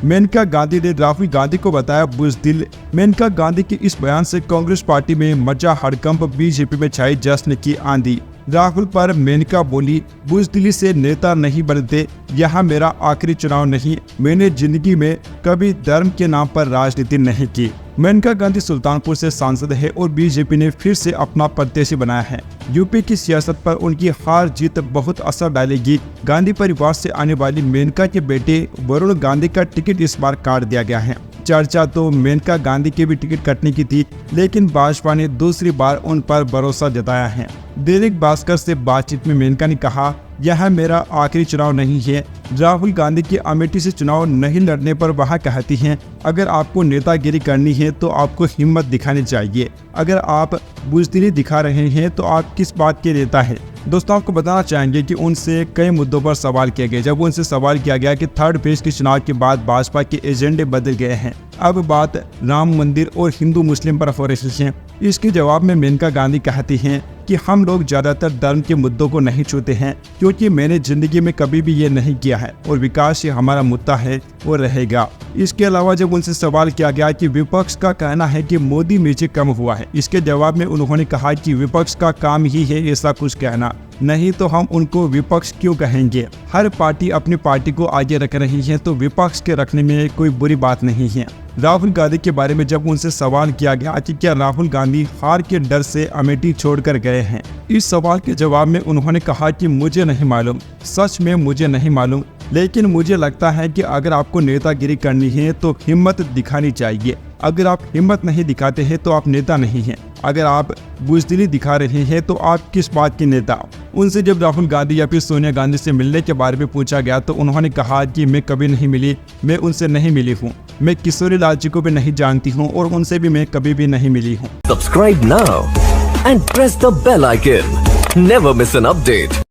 मेनका गांधी ने राहुल गांधी को बताया बुज़दिल। मेनका गांधी के इस बयान से कांग्रेस पार्टी में मचा हड़कंप, बीजेपी में छाई जश्न की आंधी। राहुल पर मेनका बोली, बुज़दिली से नेता नहीं बनते, यहाँ मेरा आखिरी चुनाव नहीं, मैंने जिंदगी में कभी धर्म के नाम पर राजनीति नहीं की। मेनका गांधी सुल्तानपुर से सांसद है और बीजेपी ने फिर से अपना प्रत्याशी बनाया है। यूपी की सियासत पर उनकी हार जीत बहुत असर डालेगी। गांधी परिवार से आने वाली मेनका के बेटे वरुण गांधी का टिकट इस बार काट दिया गया है। चर्चा तो मेनका गांधी के भी टिकट कटने की थी, लेकिन भाजपा ने दूसरी बार उन पर भरोसा जताया है। दैनिक भास्कर से बातचीत में मेनका ने कहा, यह मेरा आखिरी चुनाव नहीं है। राहुल गांधी की अमेठी से चुनाव नहीं लड़ने पर वह कहती हैं, अगर आपको नेतागिरी करनी है तो आपको हिम्मत दिखानी चाहिए। अगर आप बुज़दिली दिखा रहे हैं तो आप किस बात के नेता हैं। दोस्तों, आपको बताना चाहेंगे कि उनसे कई मुद्दों पर सवाल किया गया। जब उनसे सवाल किया गया कि थर्ड फेज के चुनाव के बाद भाजपा के एजेंडे बदल गए हैं, अब बात राम मंदिर और हिंदू मुस्लिम पर हो रही है। इसके जवाब में मेनका गांधी कहती हैं कि हम लोग ज्यादातर धर्म के मुद्दों को नहीं छूते हैं, क्योंकि मैंने जिंदगी में कभी भी ये नहीं किया है और विकास ही हमारा मुद्दा है और रहेगा। इसके अलावा जब उनसे सवाल किया गया कि विपक्ष का कहना है कि मोदी मिर्ची कम हुआ है, इसके जवाब में उन्होंने कहा कि विपक्ष का काम ही है ऐसा कुछ कहना, नहीं तो हम उनको विपक्ष क्यों कहेंगे। हर पार्टी अपनी पार्टी को आगे रख रही है तो विपक्ष के रखने में कोई बुरी बात नहीं है। राहुल गांधी के बारे में जब उनसे सवाल किया गया कि क्या राहुल गांधी हार के डर से अमेठी छोड़कर गए हैं, इस सवाल के जवाब में उन्होंने कहा कि मुझे नहीं मालूम, सच में मुझे नहीं मालूम, लेकिन मुझे लगता है कि अगर आपको नेतागिरी करनी है तो हिम्मत दिखानी चाहिए। अगर आप हिम्मत नहीं दिखाते हैं तो आप नेता नहीं हैं। अगर आप बुज़दिली दिखा रहे हैं तो आप किस बात के नेता। उनसे जब राहुल गांधी या फिर सोनिया गांधी से मिलने के बारे में पूछा गया तो उन्होंने कहा कि मैं कभी नहीं मिली, मैं उनसे नहीं मिली हूँ, मैं किशोरी लाल जी को भी नहीं जानती हूँ और उनसे भी मैं कभी भी नहीं मिली हूँ। Subscribe now and press the bell icon, never miss an update.